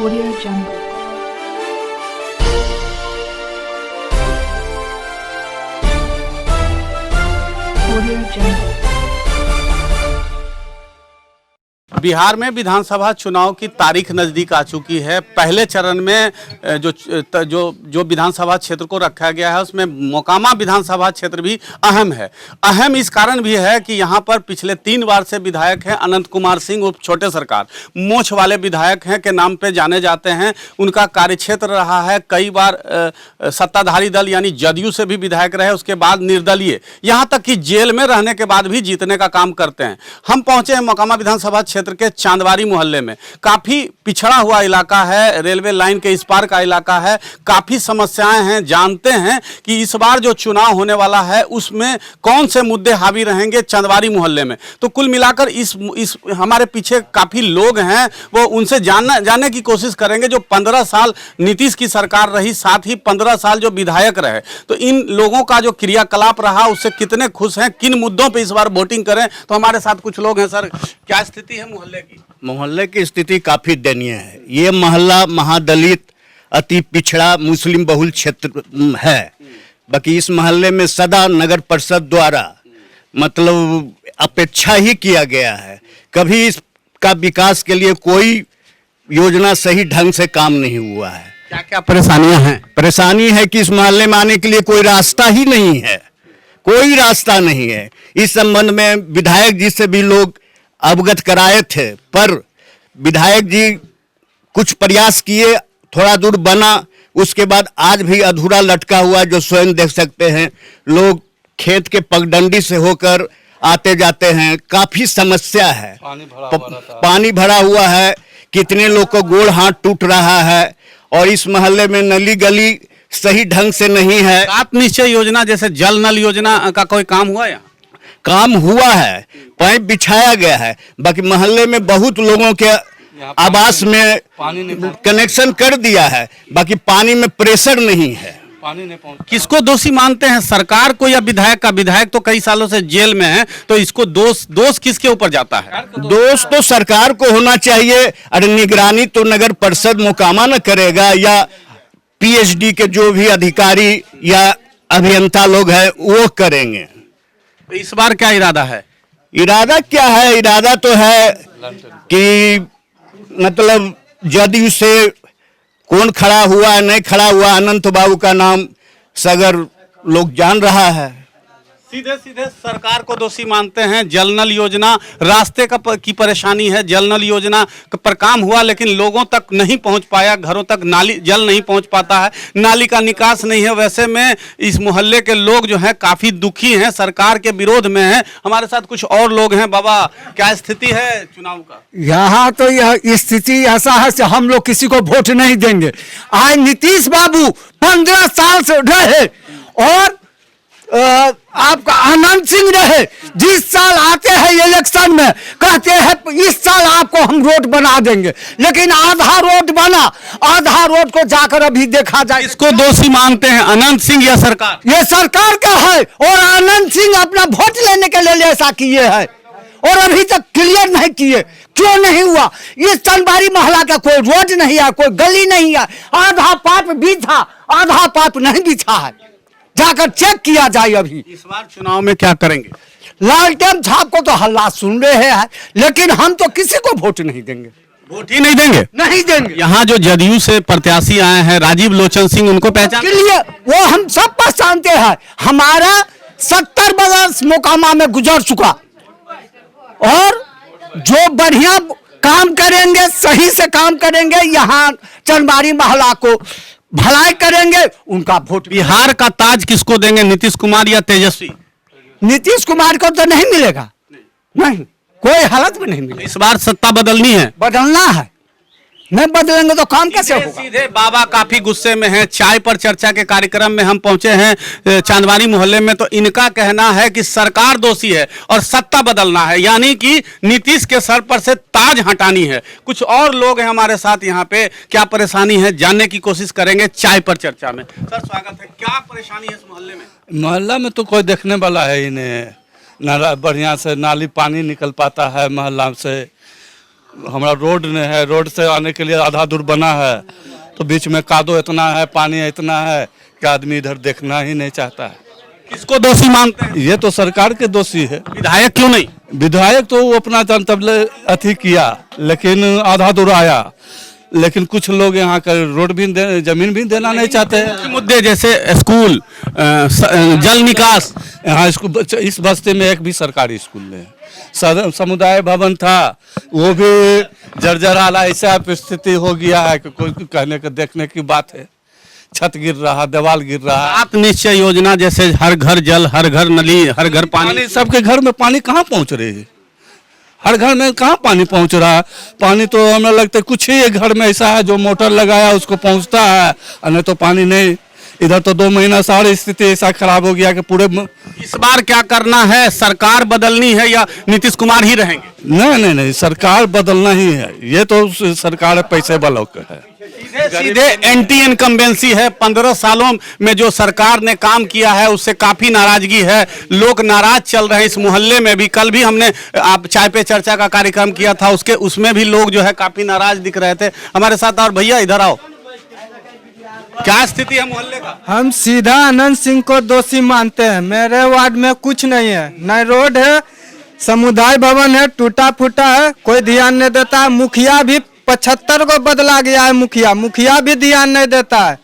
Audio Jungle. Audio Jungle. Bihar में विधानसभा चुनाव की तारीख नज़दीक आ चुकी है। पहले चरण में जो विधानसभा क्षेत्र को रखा गया है उसमें मोकामा विधानसभा क्षेत्र भी अहम है। अहम इस कारण भी है कि यहाँ पर पिछले 3 बार से विधायक हैं अनंत कुमार सिंह उर्फ छोटे सरकार, मोछ वाले विधायक हैं के नाम पे जाने जाते हैं। उनका कार्यक्षेत्र रहा है, कई बार सत्ताधारी दल यानी जदयू से भी विधायक रहे, उसके बाद निर्दलीय, यहाँ तक कि जेल में रहने के बाद भी जीतने का काम करते हैं। हम पहुँचे हैं मोकामा विधानसभा क्षेत्र के चांदवारी मोहल्ले में। काफी पिछड़ा हुआ इलाका है, रेलवे लाइन के इस पार का इलाका है, काफी समस्याएं हैं। जानते हैं कि इस बार जो चुनाव होने वाला है उसमें कौन से मुद्दे हावी रहेंगे चांदवारी मोहल्ले में। तो कुल मिलाकर इस हमारे पीछे काफी लोग हैं, वो उनसे जानने की कोशिश करेंगे। जो 15 साल नीतीश की सरकार रही, साथ ही 15 साल जो विधायक रहे, तो इन लोगों का जो क्रियाकलाप रहा उससे कितने खुश हैं, किन मुद्दों पर इस बार वोटिंग करें। तो हमारे साथ कुछ लोग हैं। सर, क्या स्थिति है मोहल्ले की स्थिति काफी दयनीय है। ये मोहल्ला महादलित अति पिछड़ा मुस्लिम बहुल क्षेत्र है। बाकी इस मोहल्ले में सदा नगर परिषद द्वारा मतलब अपेक्षा ही किया गया है। कभी इसका विकास के लिए कोई योजना सही ढंग से काम नहीं हुआ है। क्या क्या परेशानियां हैं? परेशानी है कि इस मोहल्ले में आने के लिए कोई रास्ता ही नहीं है, कोई रास्ता नहीं है। इस संबंध में विधायक जी से भी लोग अवगत कराए थे, पर विधायक जी कुछ प्रयास किए, थोड़ा दूर बना, उसके बाद आज भी अधूरा लटका हुआ, जो स्वयं देख सकते हैं। लोग खेत के पगडंडी से होकर आते जाते हैं, काफी समस्या है। पानी भरा हुआ है, कितने लोग को गोड़ हाथ टूट रहा है। और इस मोहल्ले में नली गली सही ढंग से नहीं है। सात निश्चय योजना जैसे जल नल योजना का कोई काम हुआ या? काम हुआ है, पाइप बिछाया गया है। बाकी मोहल्ले में बहुत लोगों के आवास में कनेक्शन कर दिया है, बाकी पानी में प्रेशर नहीं है। किसको दोषी मानते हैं, सरकार को या विधायक का? विधायक तो कई सालों से जेल में है, तो इसको दोष किसके ऊपर जाता है? दोष तो सरकार को होना चाहिए। अरे निगरानी तो नगर परिषद मोकामा न करेगा, या पीएचडी के जो भी अधिकारी या अभियंता लोग हैं वो करेंगे। इस बार क्या इरादा है? इरादा क्या है? इरादा तो है कि मतलब जदयू से कौन खड़ा हुआ है नहीं खड़ा हुआ, अनंत बाबू का नाम सगर लोग जान रहा है। सीधे सीधे सरकार को दोषी मानते हैं। जल नल योजना, रास्ते की परेशानी है। जल नल योजना पर काम हुआ लेकिन लोगों तक नहीं पहुंच पाया, घरों तक नाली जल नहीं पहुंच पाता है, नाली का निकास नहीं है। वैसे में इस मोहल्ले के लोग जो हैं काफी दुखी हैं, सरकार के विरोध में हैं। हमारे साथ कुछ और लोग हैं। बाबा, क्या स्थिति है चुनाव का? यहाँ तो यह स्थिति ऐसा है कि हम लोग किसी को वोट नहीं देंगे। आज नीतीश बाबू 15 साल से रहे और आपका आनंद सिंह रहे, जिस साल आते हैं इलेक्शन में कहते हैं इस साल आपको हम रोड बना देंगे, लेकिन आधा रोड बना, आधा रोड को जाकर अभी देखा जाए। इसको दोषी मानते हैं अनंत सिंह या सरकार? ये सरकार का है, और आनंद सिंह अपना वोट लेने के लिए ऐसा किए हैं और अभी तक क्लियर नहीं किए। क्यों नहीं हुआ? इस चांदवारी मोहल्ला का कोई रोड नहीं है, कोई गली नहीं है। आधा पाइप बिछा, आधा पाइप नहीं बिछा है, जाकर चेक किया जाए। अभी इस बार चुनाव में क्या करेंगे? लालटेन साहब को तो हल्ला सुन रहे हैं, लेकिन हम तो किसी को वोट नहीं देंगे। वोट ही नहीं देंगे? नहीं देंगे। यहाँ जो जदयू से प्रत्याशी आए हैं राजीव लोचन सिंह, उनको पहचान के लिए वो हम सब पहचानते हैं। हमारा 70 वर्ष मोकामा में गुजर चुका, और जो बढ़िया काम करेंगे, सही से काम करेंगे, यहाँ चांदवारी मोहल्ला को भलाई करेंगे, उनका वोट। बिहार का ताज किसको देंगे, नीतीश कुमार या तेजस्वी? नीतीश कुमार को तो नहीं मिलेगा, नहीं, कोई हालत में नहीं मिलेगा। इस बार सत्ता बदलनी है, बदलना है। नहीं बदलेंगे तो काम कैसे होगा? सीधे बाबा काफी गुस्से में हैं। चाय पर चर्चा के कार्यक्रम में हम पहुंचे हैं चांदवारी मोहल्ले में, तो इनका कहना है कि सरकार दोषी है और सत्ता बदलना है, यानी कि नीतीश के सर पर से ताज हटानी है। कुछ और लोग हैं हमारे साथ यहाँ पे, क्या परेशानी है जानने की कोशिश करेंगे चाय पर चर्चा में। सर, स्वागत है। क्या परेशानी है इस मोहल्ले में? मोहल्ला में तो कोई देखने वाला है ही नहीं। बढ़िया से नाली पानी निकल पाता है मोहल्ला से, हमारा रोड नहीं है, रोड से आने के लिए आधा दूर बना है तो बीच में कादो इतना है, पानी इतना है कि आदमी इधर देखना ही नहीं चाहता है। किसको दोषी मानते हैं? ये तो सरकार के दोषी है। विधायक क्यों नहीं? विधायक तो वो अपना जनतव्य अथी किया लेकिन आधा दूर आया, लेकिन कुछ लोग यहाँ का रोड भी जमीन भी देना नहीं चाहते हैं। मुद्दे जैसे स्कूल, जल निकास, यहाँ इस बस्ती में एक भी सरकारी स्कूल नहीं है। समुदाय भवन था वो भी जर्जराला ऐसा स्थिति हो गया है कि कोई कहने का देखने की बात है। छत गिर रहा, दीवार गिर रहा। 7 निश्चय योजना जैसे हर घर जल, हर घर नली, हर घर पानी, सबके घर में पानी कहाँ पहुँच रही है? हर घर में कहाँ पानी पहुँच रहा है? पानी तो हमें लगता है कुछ ही एक घर में ऐसा है जो मोटर लगाया उसको पहुँचता है, और नहीं तो पानी नहीं। इधर तो 2 महीना सारी स्थिति ऐसा खराब हो गया कि पूरे। इस बार क्या करना है? सरकार बदलनी है या नीतीश कुमार ही रहेंगे? नहीं, सरकार बदलना ही है। ये तो सरकार पैसे वालों का है। सीधे एंटी इनकम्बेंसी है। 15 सालों में जो सरकार ने काम किया है उससे काफी नाराजगी है, लोग नाराज चल रहे हैं। इस मोहल्ले में भी कल भी हमने आप चाय पे चर्चा का कार्यक्रम किया था, उसमें भी लोग जो है काफी नाराज दिख रहे थे। हमारे साथ और भैया इधर आओ, क्या स्थिति है मोहल्ले का? हम सीधा अनंत सिंह को दोषी मानते हैं। मेरे वार्ड में कुछ नहीं है, न रोड है, समुदाय भवन है टूटा फूटा है, कोई ध्यान नहीं देता है। मुखिया भी 75 को बदला गया है, मुखिया भी ध्यान नहीं देता है।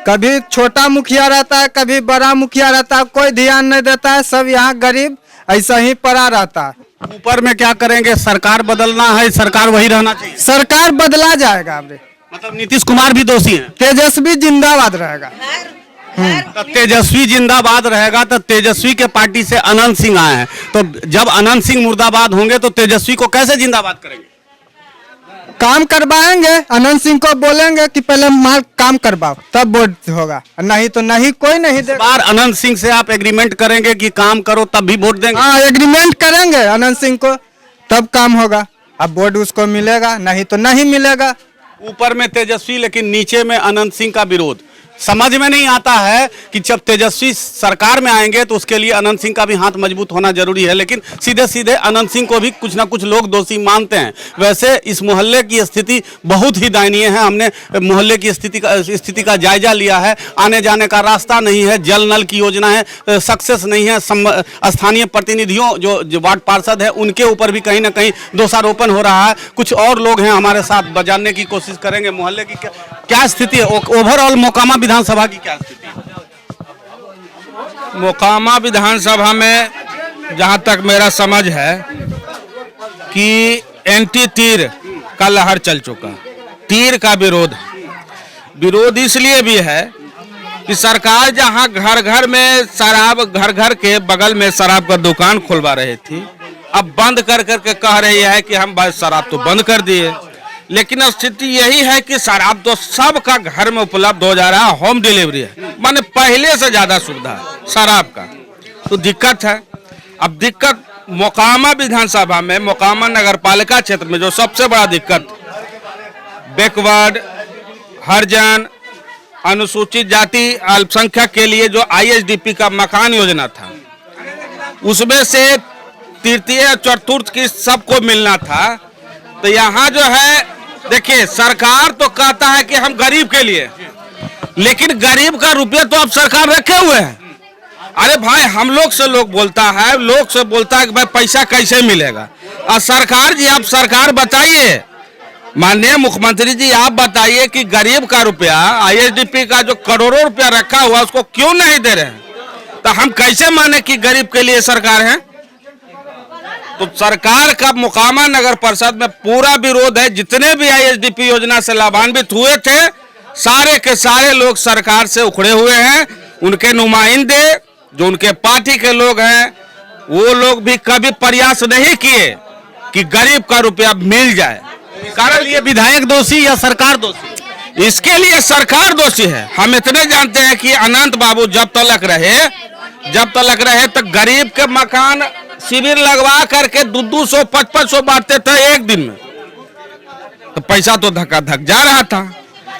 कभी छोटा मुखिया रहता है, कभी बड़ा मुखिया रहता है, कोई ध्यान नहीं देता है। सब यहाँ गरीब ऐसा ही पड़ा रहता है। ऊपर में क्या करेंगे? सरकार बदलना है, सरकार वही रहना चाहिए। सरकार बदला जाएगा। मतलब नीतीश कुमार भी दोषी हैं? तेजस्वी जिंदाबाद रहेगा। तो तेजस्वी जिंदाबाद रहेगा तो तेजस्वी के पार्टी से अनंत सिंह आए हैं, तो जब अनंत सिंह मुर्दाबाद होंगे तो तेजस्वी को कैसे जिंदाबाद करेंगे? काम करवाएंगे, अनंत सिंह को बोलेंगे कि पहले माल काम करवाओ तब वोट होगा, नहीं तो नहीं, कोई नहीं देगा। बार अनंत सिंह से आप एग्रीमेंट करेंगे कि काम करो तब भी वोट देंगे? हाँ, एग्रीमेंट करेंगे अनंत सिंह को, तब काम होगा। अब वोट उसको मिलेगा, नहीं तो नहीं मिलेगा। ऊपर में तेजस्वी लेकिन नीचे में अनंत सिंह का विरोध। समझ में नहीं आता है कि जब तेजस्वी सरकार में आएंगे तो उसके लिए अनंत सिंह का भी हाथ मजबूत होना जरूरी है, लेकिन सीधे सीधे अनंत सिंह को भी कुछ ना कुछ लोग दोषी मानते हैं। वैसे इस मोहल्ले की स्थिति बहुत ही दयनीय है। हमने मोहल्ले की स्थिति का जायजा लिया है। आने जाने का रास्ता नहीं है, जल नल की योजना है सक्सेस नहीं है। स्थानीय प्रतिनिधियों जो वार्ड पार्षद है उनके ऊपर भी कहीं ना कहीं दोषारोपण हो रहा है। कुछ और लोग हैं हमारे साथ, जानने की कोशिश करेंगे मोहल्ले की क्या स्थिति है। ओवरऑल मोकामा विधानसभा की क्या स्थिति है? मोकामा विधानसभा में जहां तक मेरा समझ है कि एंटी तीर का लहर चल चुका। तीर का विरोध इसलिए भी है कि सरकार जहां घर घर में शराब, घर घर के बगल में शराब का दुकान खुलवा रही थी, अब बंद कर करके कह रही है कि हम शराब तो बंद कर दिए। लेकिन स्थिति यही है कि शराब तो सबका घर में उपलब्ध हो जा रहा है, होम डिलीवरी है, माने पहले से ज्यादा सुविधा है शराब का। तो दिक्कत है। अब दिक्कत मोकामा विधानसभा में, मोकामा नगर पालिका क्षेत्र में जो सबसे बड़ा दिक्कत, बैकवर्ड, हरिजन, अनुसूचित जाति, अल्पसंख्यक के लिए जो ISDP का मकान योजना था, उसमें से तृतीय चतुर्थ की सबको मिलना था। तो यहाँ जो है देखिए, सरकार तो कहता है कि हम गरीब के लिए, लेकिन गरीब का रुपया तो अब सरकार रखे हुए हैं। अरे भाई, हम लोग से लोग बोलता है कि भाई पैसा कैसे मिलेगा। और सरकार जी, आप सरकार बताइए, माननीय मुख्यमंत्री जी आप बताइए कि गरीब का रुपया, ISDP का जो करोड़ों रुपया रखा हुआ उसको क्यों नहीं दे रहे हैं? तो हम कैसे माने कि गरीब के लिए सरकार है? तो सरकार का मोकामा नगर परिषद में पूरा विरोध है। जितने भी ISDP योजना से लाभान्वित हुए थे, सारे के सारे लोग सरकार से उखड़े हुए हैं। उनके नुमाइंदे जो उनके पार्टी के लोग हैं, वो लोग भी कभी प्रयास नहीं किए कि गरीब का रुपया मिल जाए। कारण ये विधायक दोषी या सरकार दोषी? इसके लिए सरकार दोषी है। हम इतने जानते हैं कि अनंत बाबू जब तलक रहे तो गरीब के मकान शिविर लगवा करके 200-500 बांटते थे एक दिन में, तो पैसा तो धक्का धक जा रहा था।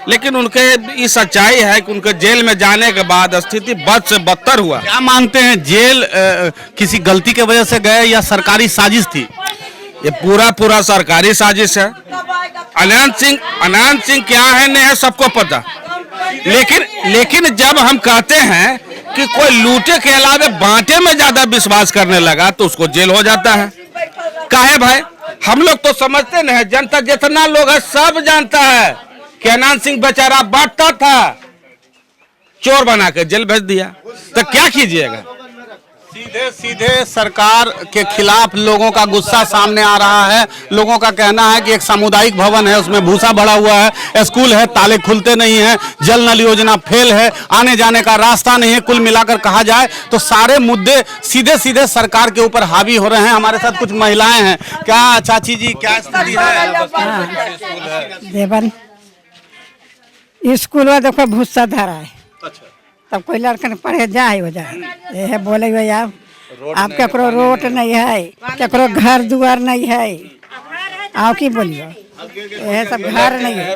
लेकिन उनके ये सच्चाई है कि उनके जेल में जाने के बाद स्थिति बद से बदतर हुआ। क्या मानते हैं, जेल किसी गलती के वजह से गए या सरकारी साजिश थी? ये पूरा सरकारी साजिश है। अनंत सिंह क्या है नहीं है सबको पता, लेकिन जब हम कहते हैं कि कोई लूटे के अलावा बांटे में ज्यादा विश्वास करने लगा तो उसको जेल हो जाता है। काहे भाई, हम लोग तो समझते नहीं, जनता जितना लोग है सब जानता है कि अनंत सिंह बेचारा बांटता था, चोर बना के जेल भेज दिया, तो क्या कीजिएगा। सीधे सरकार के खिलाफ लोगों का गुस्सा सामने आ रहा है। लोगों का कहना है कि एक सामुदायिक भवन है, उसमें भूसा भरा हुआ है, स्कूल है, ताले खुलते नहीं हैं, जल नल योजना फेल है, आने जाने का रास्ता नहीं है। कुल मिलाकर कहा जाए तो सारे मुद्दे सीधे सरकार के ऊपर हावी हो रहे हैं। हमारे साथ कुछ महिलाएं हैं। क्या चाची जी, क्या स्थिति है? देवन स्कूल में देखो भूसा धरा है, तब कोई लड़कन पढ़े जाए हो जाए, यह बोले हुए आप केकरो रोड नहीं है, केकरो घर दुआर नहीं है, आओ की बोलियो, यह सब घर नहीं है।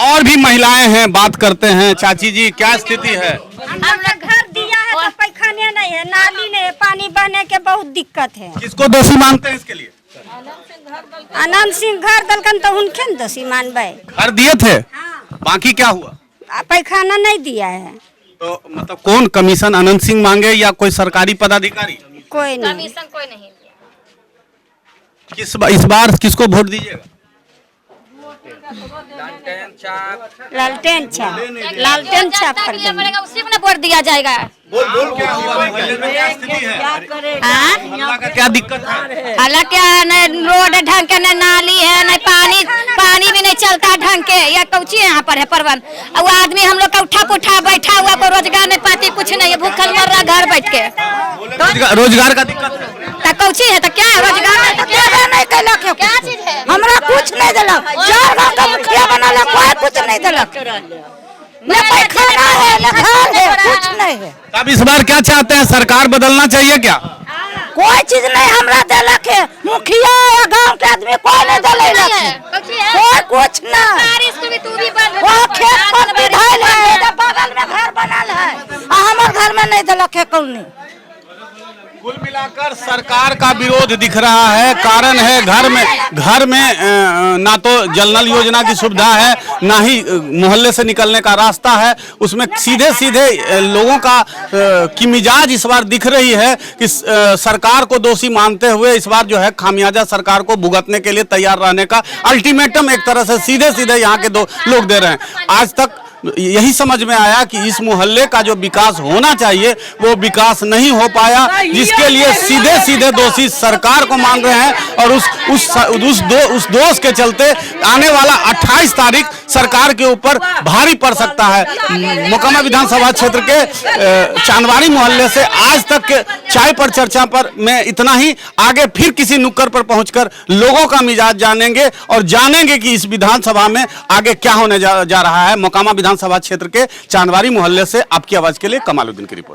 और भी महिलाएं हैं, बात करते हैं। चाची जी, क्या स्थिति है? हम लोग घर दिया है तो पैखाने नहीं है, नाली नहीं है, पानी बहने के बहुत दिक्कत है। किसको दोषी मानते हैं इसके लिए? अनंत सिंह घर दलकन तो उनके न दोषी मानबे। घर दिए थे, बाकी क्या हुआ? पैखाना नहीं दिया है। तो मतलब कौन कमीशन अनंत सिंह मांगे या कोई सरकारी पदाधिकारी? कोई नहीं। कमीशन कोई नहीं दिया। इस बार किसको वोट दीजिएगा? लालटेन छाप कर देंगे। उसी में वोट दिया जाएगा। बोल क्या हुआ? क्या स्थिति है? क्या दिक्कत है? हालांकि न रोड ढंग के, न नाली है, न पानी भी नहीं चलता ढंग के। यह कौची यहाँ पर है परवन, वो आदमी हम लोग का उठा पुठा बैठा हुआ, कोई रोजगार नहीं पाती, कुछ नहीं है, भूखल मर रहा घर बैठ के। रोजगार का दिक्कत है तो कौची है, तो क्या है रोजगार? तो नहीं दिलक है, क्या चीज है? हमरा कुछ नहीं दिलक। 4 गांव का मुखिया बना, कोई कुछ नहीं दिलक। न पैखाना है, न घर है, कुछ नहीं है। अब इस बार क्या चाहते हैं? सरकार बदलना चाहिए क्या? कोई चीज नहीं हमरा दिलक है, मुखिया या गांव के आदमी कोई नहीं दिलक है, कोई कुछ नहीं। वो खेत पर विधायल है, इधर बगल में घर बनल है, हमारे घर में नहीं दिलक है कौन। कुल मिलाकर सरकार का विरोध दिख रहा है। कारण है घर में ना तो जल नल योजना की सुविधा है, ना ही मोहल्ले से निकलने का रास्ता है। उसमें सीधे लोगों का की मिजाज इस बार दिख रही है कि सरकार को दोषी मानते हुए इस बार जो है खामियाजा सरकार को भुगतने के लिए तैयार रहने का अल्टीमेटम एक तरह से सीधे यहाँ के लोग दे रहे हैं। आज तक यही समझ में आया कि इस मोहल्ले का जो विकास होना चाहिए वो विकास नहीं हो पाया, जिसके लिए सीधे दोषी सरकार को मान रहे हैं। और उस दोष के चलते आने वाला 28 तारीख सरकार के ऊपर भारी पड़ सकता है। मोकामा विधानसभा क्षेत्र के चांदवारी मोहल्ले से आज तक के चाय पर चर्चा पर मैं इतना ही। आगे फिर किसी नुक्कड़ पर पहुंचकर लोगों का मिजाज जानेंगे और जानेंगे कि इस विधानसभा में आगे क्या होने जा रहा है। मोकामा विधानसभा क्षेत्र के चांदवारी मोहल्ले से आपकी आवाज के लिए कमालुद्दीन की रिपोर्ट।